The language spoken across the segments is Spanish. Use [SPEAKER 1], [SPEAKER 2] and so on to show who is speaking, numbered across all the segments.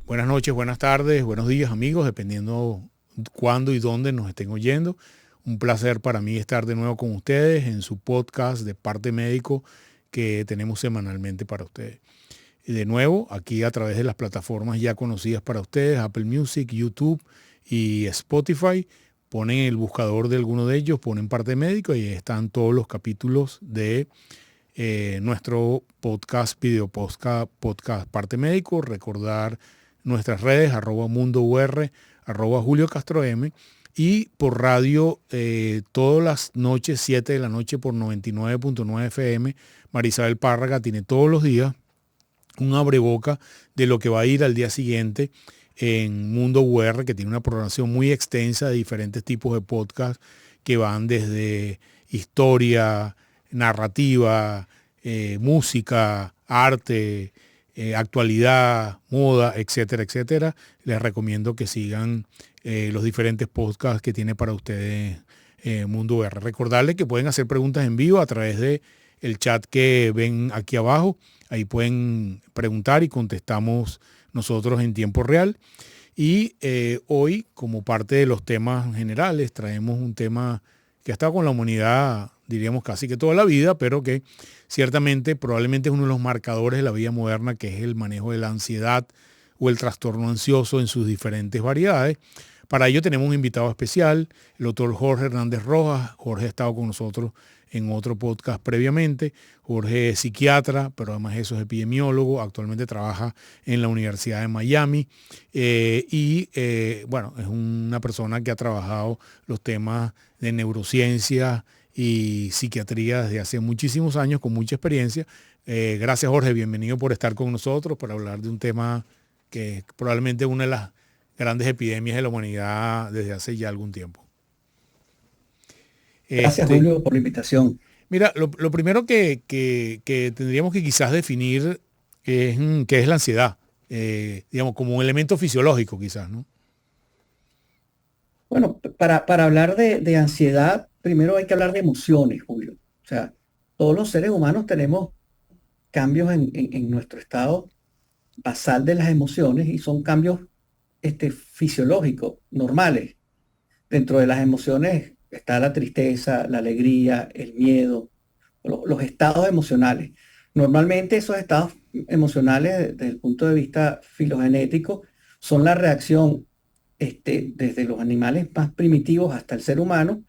[SPEAKER 1] Buenas noches, buenas tardes, buenos días amigos, dependiendo cuándo y dónde nos estén oyendo. Un placer para mí estar de nuevo con ustedes en su podcast de Parte Médico que tenemos semanalmente para ustedes. Y de nuevo, aquí a través de las plataformas ya conocidas para ustedes, Apple Music, YouTube y Spotify, ponen el buscador de alguno de ellos, ponen Parte Médico y ahí están todos los capítulos de nuestro podcast, video podcast Parte Médico. Recordar nuestras redes, @mundour, @Julio Castro M. Y por radio, todas las noches, 7 de la noche por 99.9 FM, Marisabel Párraga tiene todos los días un abreboca de lo que va a ir al día siguiente en Mundo UR, que tiene una programación muy extensa de diferentes tipos de podcasts que van desde historia, narrativa, música, arte, actualidad, moda, etcétera, etcétera. Les recomiendo que sigan los diferentes podcasts que tiene para ustedes Mundo UR. Recordarles que pueden hacer preguntas en vivo a través de el chat que ven aquí abajo. Ahí pueden preguntar y contestamos nosotros en tiempo real. Y hoy, como parte de los temas generales, traemos un tema que ha estado con la humanidad, diríamos casi que toda la vida, pero que ciertamente probablemente es uno de los marcadores de la vida moderna, que es el manejo de la ansiedad o el trastorno ansioso en sus diferentes variedades. Para ello tenemos un invitado especial, el doctor Jorge Hernández Rojas. Jorge ha estado con nosotros en otro podcast previamente. Jorge es psiquiatra, pero además eso es epidemiólogo. Actualmente trabaja en la Universidad de Miami. Bueno, es una persona que ha trabajado los temas de neurociencia y psiquiatría desde hace muchísimos años, con mucha experiencia. Gracias, Jorge. Bienvenido por estar con nosotros para hablar de un tema que es probablemente una de las grandes epidemias de la humanidad desde hace ya algún tiempo.
[SPEAKER 2] Gracias,
[SPEAKER 1] Este,
[SPEAKER 2] Julio, por la invitación.
[SPEAKER 1] Mira, lo primero que tendríamos que quizás definir es qué es la ansiedad, digamos, como un elemento fisiológico quizás, ¿no?
[SPEAKER 2] Bueno, para hablar de ansiedad, primero hay que hablar de emociones, Julio. O sea, todos los seres humanos tenemos cambios en nuestro estado basal de las emociones y son cambios fisiológicos, normales. Dentro de las emociones está la tristeza, la alegría, el miedo, los estados emocionales. Normalmente esos estados emocionales, desde el punto de vista filogenético, son la reacción desde los animales más primitivos hasta el ser humano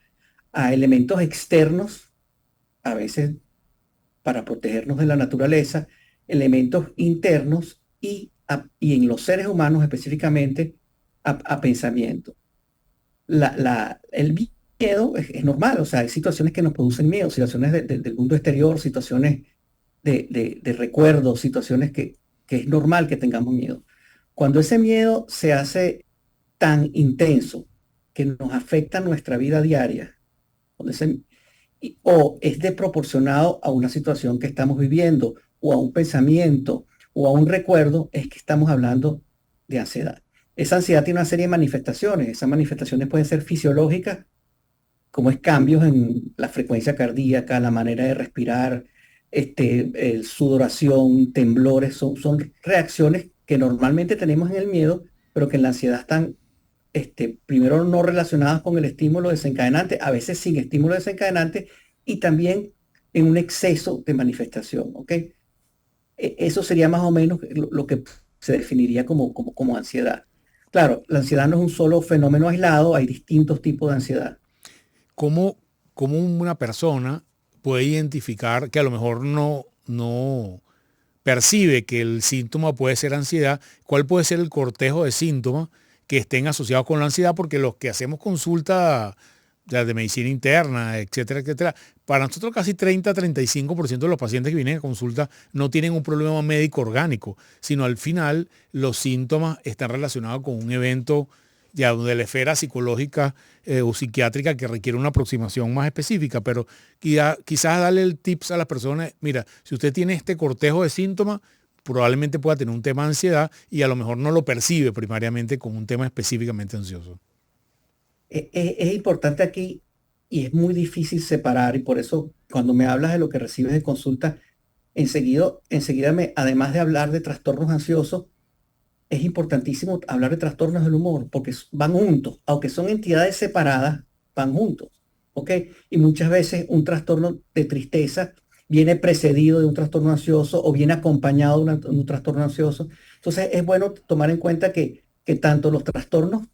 [SPEAKER 2] a elementos externos, a veces para protegernos de la naturaleza, elementos internos y en los seres humanos específicamente a pensamiento. El miedo es normal, o sea, hay situaciones que nos producen miedo, situaciones del mundo exterior, situaciones de recuerdos, situaciones que es normal que tengamos miedo. Cuando ese miedo se hace tan intenso que nos afecta nuestra vida diaria, o es desproporcionado a una situación que estamos viviendo, o a un pensamiento, o a un recuerdo, es que estamos hablando de ansiedad. Esa ansiedad tiene una serie de manifestaciones. Esas manifestaciones pueden ser fisiológicas, como es cambios en la frecuencia cardíaca, la manera de respirar, sudoración, temblores, son reacciones que normalmente tenemos en el miedo, pero que en la ansiedad están primero no relacionadas con el estímulo desencadenante, a veces sin estímulo desencadenante, y también en un exceso de manifestación, ¿ok? Eso sería más o menos lo que se definiría como ansiedad. Claro, la ansiedad no es un solo fenómeno aislado, hay distintos tipos de ansiedad.
[SPEAKER 1] ¿Cómo, cómo una persona puede identificar que a lo mejor no percibe que el síntoma puede ser ansiedad? ¿Cuál puede ser el cortejo de síntomas que estén asociados con la ansiedad? Porque los que hacemos consulta ya de medicina interna, etcétera, etcétera, para nosotros casi 30-35% de los pacientes que vienen a consulta no tienen un problema médico orgánico, sino al final los síntomas están relacionados con un evento ya de la esfera psicológica o psiquiátrica que requiere una aproximación más específica, pero quizás darle el tips a las personas: mira, si usted tiene este cortejo de síntomas, probablemente pueda tener un tema de ansiedad y a lo mejor no lo percibe primariamente como un tema específicamente ansioso.
[SPEAKER 2] Es importante aquí y es muy difícil separar, y por eso cuando me hablas de lo que recibes de consulta, enseguida además de hablar de trastornos ansiosos, es importantísimo hablar de trastornos del humor porque van juntos, aunque son entidades separadas, van juntos, ¿ok? Y muchas veces un trastorno de tristeza viene precedido de un trastorno ansioso o viene acompañado de un trastorno ansioso. Entonces es bueno tomar en cuenta que tanto los trastornos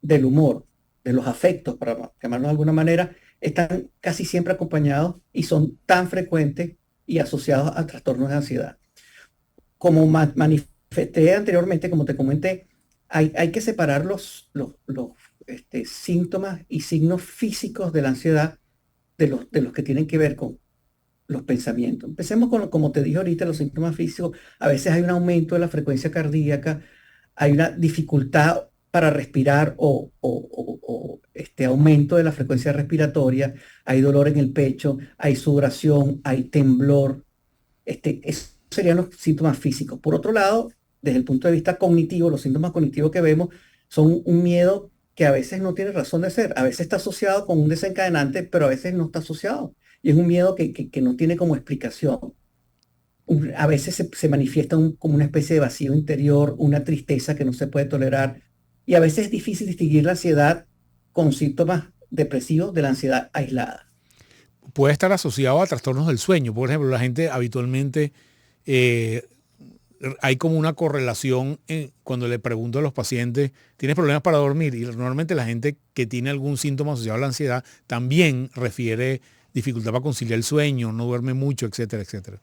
[SPEAKER 2] del humor, de los afectos, para llamarlo de alguna manera, están casi siempre acompañados y son tan frecuentes y asociados a trastornos de ansiedad. Como manifesté anteriormente, como te comenté, hay que separar los síntomas y signos físicos de la ansiedad de los que tienen que ver con los pensamientos. Empecemos con, como te dije ahorita, los síntomas físicos. A veces hay un aumento de la frecuencia cardíaca, hay una dificultad para respirar o aumento de la frecuencia respiratoria, hay dolor en el pecho, hay sudoración, hay temblor. Esos serían los síntomas físicos. Por otro lado, desde el punto de vista cognitivo, los síntomas cognitivos que vemos son un miedo que a veces no tiene razón de ser. A veces está asociado con un desencadenante, pero a veces no está asociado. Y es un miedo que no tiene como explicación. A veces se manifiesta como una especie de vacío interior, una tristeza que no se puede tolerar. Y a veces es difícil distinguir la ansiedad con síntomas depresivos de la ansiedad aislada.
[SPEAKER 1] Puede estar asociado a trastornos del sueño. Por ejemplo, la gente habitualmente eh, hay como una correlación cuando le pregunto a los pacientes, ¿tienes problemas para dormir? Y normalmente la gente que tiene algún síntoma asociado a la ansiedad también refiere dificultad para conciliar el sueño, no duerme mucho, etcétera, etcétera.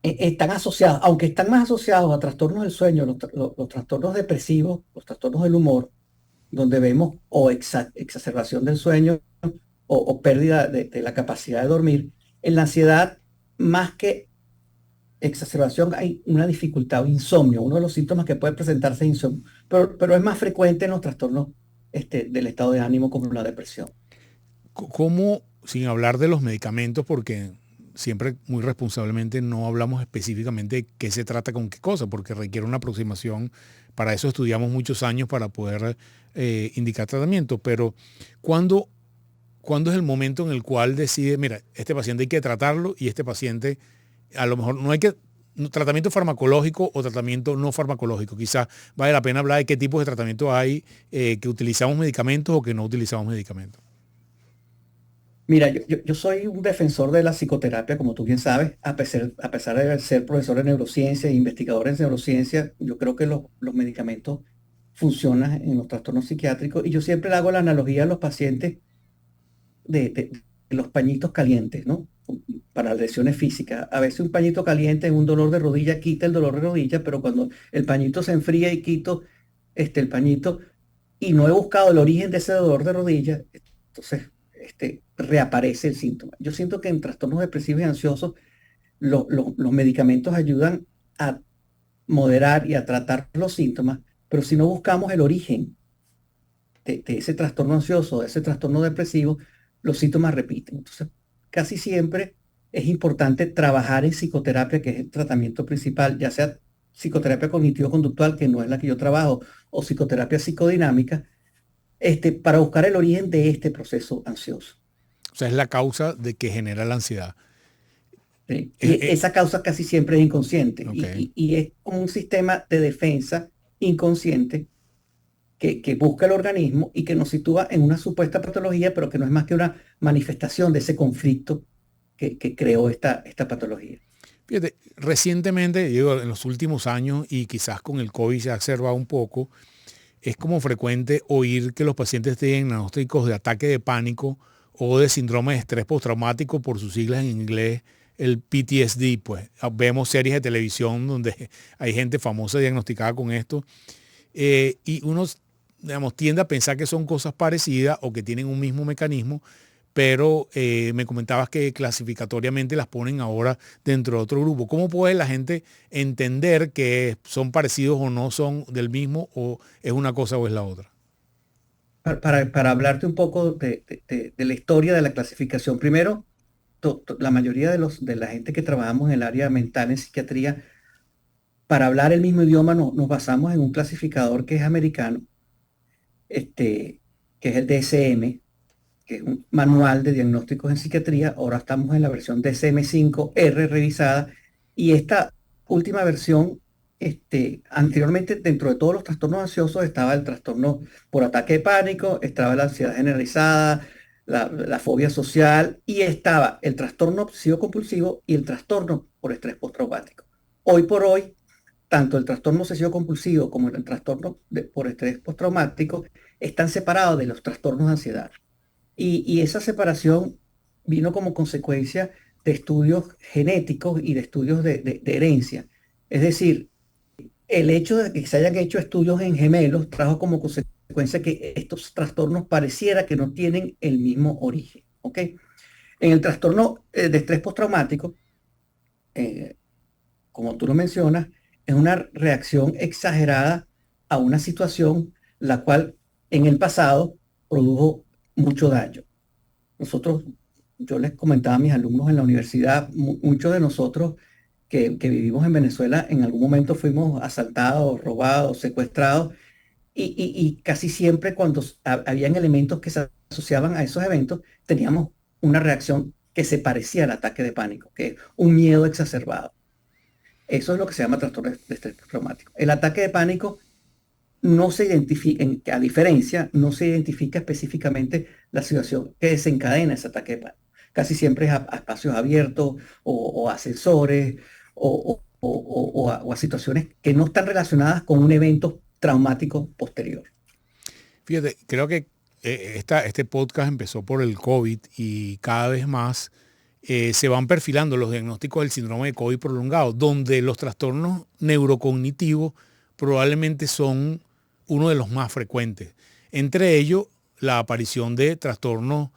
[SPEAKER 2] Están asociados, aunque están más asociados a trastornos del sueño, los trastornos depresivos, los trastornos del humor, donde vemos o exacerbación del sueño o pérdida de la capacidad de dormir. En la ansiedad, más que exacerbación, hay una dificultad o insomnio. Uno de los síntomas que puede presentarse es insomnio, pero es más frecuente en los trastornos del estado de ánimo como la depresión.
[SPEAKER 1] ¿Cómo, sin hablar de los medicamentos, porque siempre muy responsablemente no hablamos específicamente de qué se trata con qué cosa, porque requiere una aproximación, para eso estudiamos muchos años para poder indicar tratamiento, pero ¿cuándo, cuándo es el momento en el cual decide, mira, este paciente hay que tratarlo y este paciente a lo mejor no hay que, tratamiento farmacológico o tratamiento no farmacológico? Quizás vale la pena hablar de qué tipos de tratamiento hay, que utilizamos medicamentos o que no utilizamos medicamentos.
[SPEAKER 2] Mira, yo soy un defensor de la psicoterapia, como tú bien sabes, a pesar de ser profesor de neurociencia e investigador en neurociencia, yo creo que los medicamentos funcionan en los trastornos psiquiátricos y yo siempre le hago la analogía a los pacientes de los pañitos calientes, ¿no? Para lesiones físicas. A veces un pañito caliente en un dolor de rodilla quita el dolor de rodilla, pero cuando el pañito se enfría y quito el pañito y no he buscado el origen de ese dolor de rodilla, entonces reaparece el síntoma. Yo siento que en trastornos depresivos y ansiosos los medicamentos ayudan a moderar y a tratar los síntomas, pero si no buscamos el origen de ese trastorno ansioso, de ese trastorno depresivo, los síntomas repiten. Entonces, casi siempre es importante trabajar en psicoterapia, que es el tratamiento principal, ya sea psicoterapia cognitivo-conductual, que no es la que yo trabajo, o psicoterapia psicodinámica, para buscar el origen de este proceso ansioso.
[SPEAKER 1] O sea, es la causa de que genera la ansiedad.
[SPEAKER 2] ¿Sí?
[SPEAKER 1] Eh,
[SPEAKER 2] Y
[SPEAKER 1] eh,
[SPEAKER 2] esa causa casi siempre es inconsciente
[SPEAKER 1] ok.
[SPEAKER 2] y es un sistema de defensa inconsciente que busca el organismo y que nos sitúa en una supuesta patología, pero que no es más que una manifestación de ese conflicto que creó esta patología.
[SPEAKER 1] Fíjate, recientemente, digo, en los últimos años y quizás con el COVID se ha observado un poco, es como frecuente oír que los pacientes tienen diagnósticos de ataque de pánico o de síndrome de estrés postraumático, por sus siglas en inglés, el PTSD. Pues vemos series de televisión donde hay gente famosa diagnosticada con esto, y uno, digamos, tiende a pensar que son cosas parecidas o que tienen un mismo mecanismo, pero me comentabas que clasificatoriamente las ponen ahora dentro de otro grupo. ¿Cómo puede la gente entender que son parecidos o no son del mismo, o es una cosa o es la otra?
[SPEAKER 2] Para hablarte un poco de la historia de la clasificación, primero, la mayoría de la gente que trabajamos en el área mental en psiquiatría, para hablar el mismo idioma nos basamos en un clasificador que es americano, que es el DSM, que es un manual de diagnósticos en psiquiatría. Ahora estamos en la versión DSM-5R revisada y esta última versión anteriormente dentro de todos los trastornos ansiosos estaba el trastorno por ataque de pánico, estaba la ansiedad generalizada, la fobia social y estaba el trastorno obsesivo compulsivo y el trastorno por estrés postraumático. Hoy por hoy, tanto el trastorno obsesivo compulsivo como el trastorno por estrés postraumático están separados de los trastornos de ansiedad. Y esa separación vino como consecuencia de estudios genéticos y de estudios de herencia. Es decir, el hecho de que se hayan hecho estudios en gemelos trajo como consecuencia que estos trastornos pareciera que no tienen el mismo origen. ¿Ok? En el trastorno de estrés postraumático, eh, como tú lo mencionas, es una reacción exagerada a una situación la cual en el pasado produjo mucho daño. Nosotros, yo les comentaba a mis alumnos en la universidad, muchos de nosotros que vivimos en Venezuela en algún momento fuimos asaltados, robados, secuestrados y casi siempre cuando habían elementos que se asociaban a esos eventos, teníamos una reacción que se parecía al ataque de pánico, que es un miedo exacerbado. Eso es lo que se llama trastorno de estrés traumático. El ataque de pánico no se identifica, a diferencia, no se identifica específicamente la situación que desencadena ese ataque de pánico. Casi siempre es a espacios abiertos o a ascensores o a situaciones que no están relacionadas con un evento traumático posterior.
[SPEAKER 1] Fíjate, creo que este podcast empezó por el COVID y cada vez más se van perfilando los diagnósticos del síndrome de COVID prolongado, donde los trastornos neurocognitivos probablemente son uno de los más frecuentes. Entre ellos, la aparición de trastornos,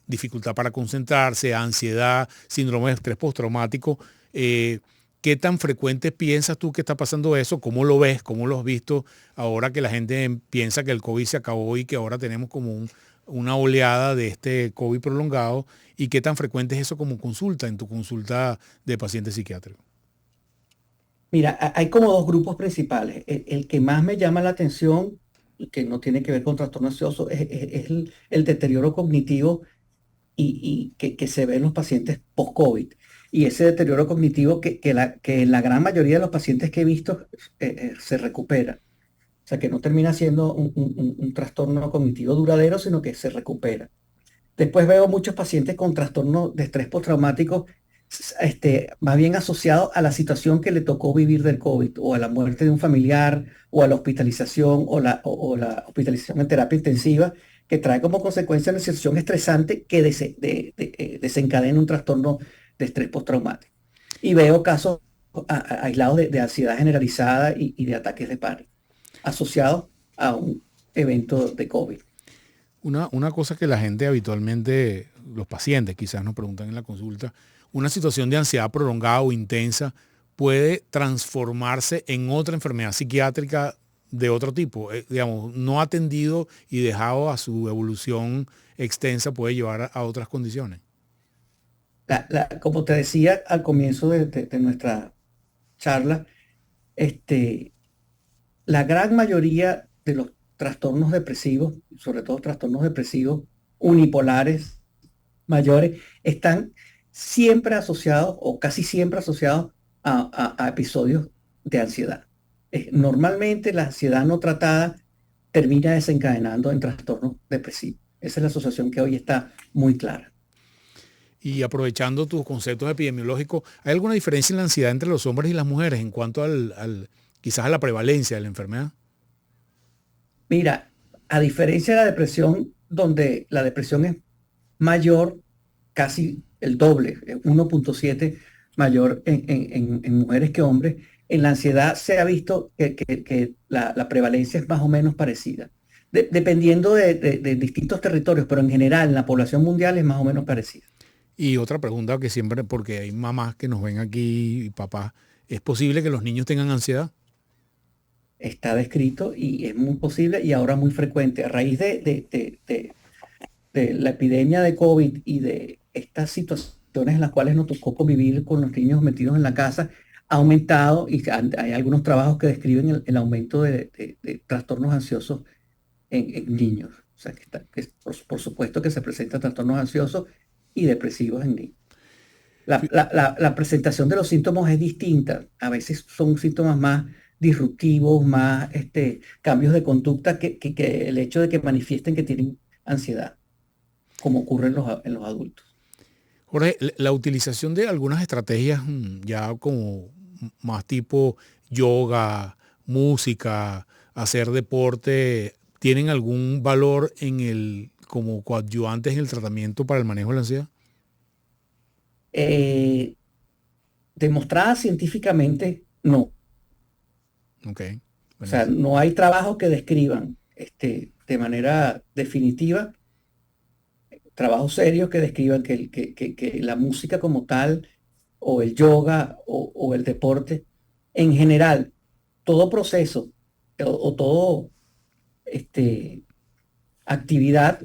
[SPEAKER 1] dificultad para concentrarse, ansiedad, síndrome de estrés postraumático. ¿Qué tan frecuente piensas tú que está pasando eso? ¿Cómo lo ves? ¿Cómo lo has visto ahora que la gente piensa que el COVID se acabó y que ahora tenemos como una oleada de este COVID prolongado? ¿Y qué tan frecuente es eso como consulta en tu consulta de paciente psiquiátrico?
[SPEAKER 2] Mira, hay como dos grupos principales. El que más me llama la atención, y que no tiene que ver con trastorno ansioso, es el deterioro cognitivo y que se ve en los pacientes post-COVID. Y ese deterioro cognitivo que la gran mayoría de los pacientes que he visto se recupera. O sea, que no termina siendo un trastorno cognitivo duradero, sino que se recupera. Después veo muchos pacientes con trastorno de estrés postraumático, más bien asociado a la situación que le tocó vivir del COVID, o a la muerte de un familiar, o a la hospitalización, o la hospitalización en terapia intensiva, que trae como consecuencia una situación estresante que desencadena un trastorno de estrés postraumático. Y veo casos aislados de ansiedad generalizada y de ataques de pánico, asociados a un evento de COVID.
[SPEAKER 1] Una cosa que la gente habitualmente, los pacientes quizás nos preguntan en la consulta, una situación de ansiedad prolongada o intensa puede transformarse en otra enfermedad psiquiátrica de otro tipo. Digamos, no atendido y dejado a su evolución extensa puede llevar a otras condiciones.
[SPEAKER 2] Como te decía al comienzo de nuestra charla, este, la gran mayoría de los trastornos depresivos, sobre todo trastornos depresivos unipolares mayores, están siempre asociados o casi siempre asociados a episodios de ansiedad. Normalmente la ansiedad no tratada termina desencadenando en trastornos depresivos. Esa es la asociación que hoy está muy clara.
[SPEAKER 1] Y aprovechando tus conceptos epidemiológicos, ¿hay alguna diferencia en la ansiedad entre los hombres y las mujeres en cuanto quizás a la prevalencia de la enfermedad?
[SPEAKER 2] Mira, a diferencia de la depresión, donde la depresión es mayor, casi el doble, 1.7 mayor en mujeres que hombres, en la ansiedad se ha visto que la prevalencia es más o menos parecida, dependiendo de distintos territorios, pero en general en la población mundial es más o menos parecida.
[SPEAKER 1] Y otra pregunta que siempre, porque hay mamás que nos ven aquí y papás, ¿es posible que los niños tengan ansiedad?
[SPEAKER 2] Está descrito y es muy posible y ahora muy frecuente. A raíz de la epidemia de COVID y de estas situaciones en las cuales nos tocó convivir con los niños metidos en la casa, ha aumentado y hay algunos trabajos que describen el aumento de trastornos ansiosos en niños. O sea, por supuesto que se presentan trastornos ansiosos y depresivos en niños. La presentación de los síntomas es distinta. A veces son síntomas más disruptivos, más cambios de conducta que el hecho de que manifiesten que tienen ansiedad, como ocurre en los adultos.
[SPEAKER 1] Jorge, la utilización de algunas estrategias ya como más tipo yoga, música, hacer deporte, ¿tienen algún valor como coadyuvantes en el tratamiento para el manejo de la ansiedad?
[SPEAKER 2] Eh, Demostrada científicamente, no.
[SPEAKER 1] Ok,
[SPEAKER 2] O sea,
[SPEAKER 1] buenísimo.
[SPEAKER 2] no hay trabajos que describan de manera definitiva, trabajos serios que describan que la música como tal, o el yoga, o el deporte, en general, todo proceso o todo este, actividad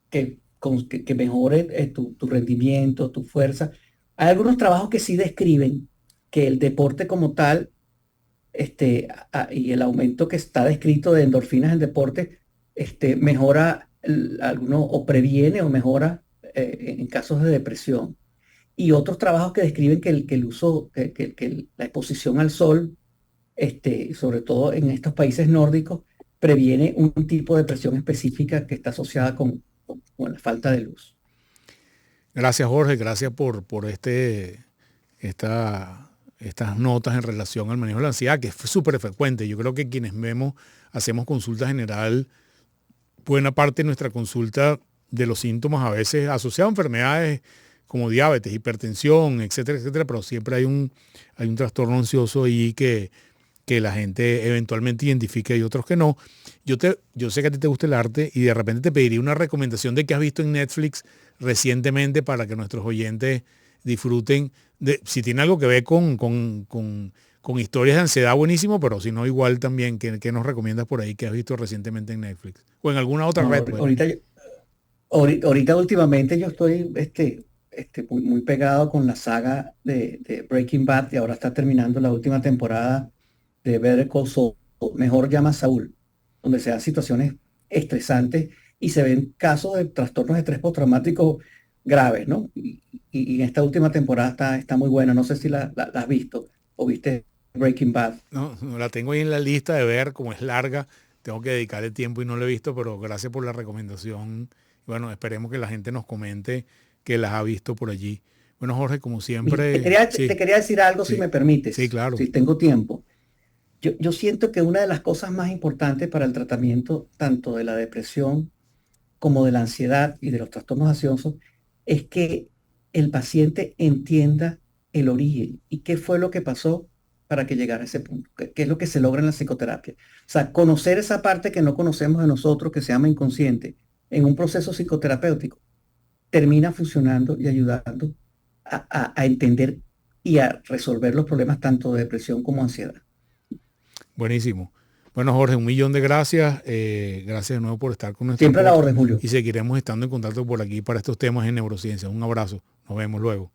[SPEAKER 2] que mejore tu rendimiento, tu fuerza. Hay algunos trabajos que sí describen que el deporte como tal y el aumento que está descrito de endorfinas en deporte, mejora alguno o previene o mejora en casos de depresión. Y otros trabajos que describen que el uso, que la exposición al sol, sobre todo en estos países nórdicos, previene un tipo de depresión específica que está asociada con la falta de luz.
[SPEAKER 1] Gracias, Jorge, gracias por estas notas en relación al manejo de la ansiedad, que es súper frecuente. Yo creo que quienes hacemos consulta general, buena parte de nuestra consulta de los síntomas a veces asociados a enfermedades como diabetes, hipertensión, etcétera, etcétera, pero siempre hay un trastorno ansioso ahí que la gente eventualmente identifica y otros que no. Yo sé que a ti te gusta el arte y de repente te pediría una recomendación de qué has visto en Netflix recientemente para que nuestros oyentes disfruten si tiene algo que ver con historias de ansiedad, buenísimo, pero si no, igual también, ¿qué nos recomiendas por ahí que has visto recientemente en Netflix? O en alguna otra
[SPEAKER 2] No,
[SPEAKER 1] red, pues.
[SPEAKER 2] ahorita últimamente yo estoy muy pegado con la saga de Breaking Bad, y ahora está terminando la última temporada de Better Call Saul, mejor llama Saúl, donde se dan situaciones estresantes y se ven casos de trastornos de estrés postraumático graves, ¿no? Y en esta última temporada está muy buena. No sé si la has visto o viste Breaking Bad.
[SPEAKER 1] No, la tengo ahí en la lista de ver, como es larga, tengo que dedicarle tiempo y no la he visto, pero gracias por la recomendación. Bueno, esperemos que la gente nos comente que las ha visto por allí. Bueno, Jorge, como siempre,
[SPEAKER 2] Te
[SPEAKER 1] sí,
[SPEAKER 2] quería decir algo, si
[SPEAKER 1] sí,
[SPEAKER 2] me
[SPEAKER 1] sí,
[SPEAKER 2] permites,
[SPEAKER 1] claro.
[SPEAKER 2] si tengo tiempo. Yo siento que una de las cosas más importantes para el tratamiento tanto de la depresión como de la ansiedad y de los trastornos ansiosos es que el paciente entienda el origen y qué fue lo que pasó para que llegara a ese punto, qué es lo que se logra en la psicoterapia. O sea, conocer esa parte que no conocemos de nosotros, que se llama inconsciente, en un proceso psicoterapéutico, termina funcionando y ayudando a entender y a resolver los problemas tanto de depresión como ansiedad.
[SPEAKER 1] Buenísimo. Bueno, Jorge, un millón de gracias. Gracias de nuevo por estar con nuestro
[SPEAKER 2] Siempre a la
[SPEAKER 1] podcast
[SPEAKER 2] orden, Julio.
[SPEAKER 1] y seguiremos estando en contacto por aquí para estos temas en neurociencia. Un abrazo. Nos vemos luego.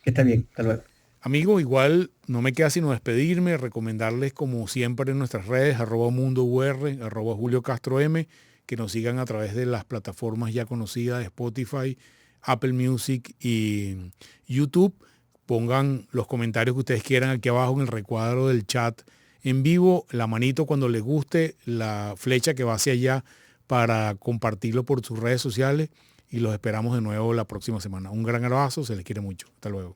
[SPEAKER 2] Que esté bien. Hasta luego.
[SPEAKER 1] Amigos, igual no me queda sino despedirme, recomendarles como siempre en nuestras redes, @mundour, @Julio Castro M, que nos sigan a través de las plataformas ya conocidas de Spotify, Apple Music y YouTube. Pongan los comentarios que ustedes quieran aquí abajo en el recuadro del chat en vivo, la manito cuando les guste, la flecha que va hacia allá para compartirlo por sus redes sociales y los esperamos de nuevo la próxima semana. Un gran abrazo, se les quiere mucho. Hasta luego.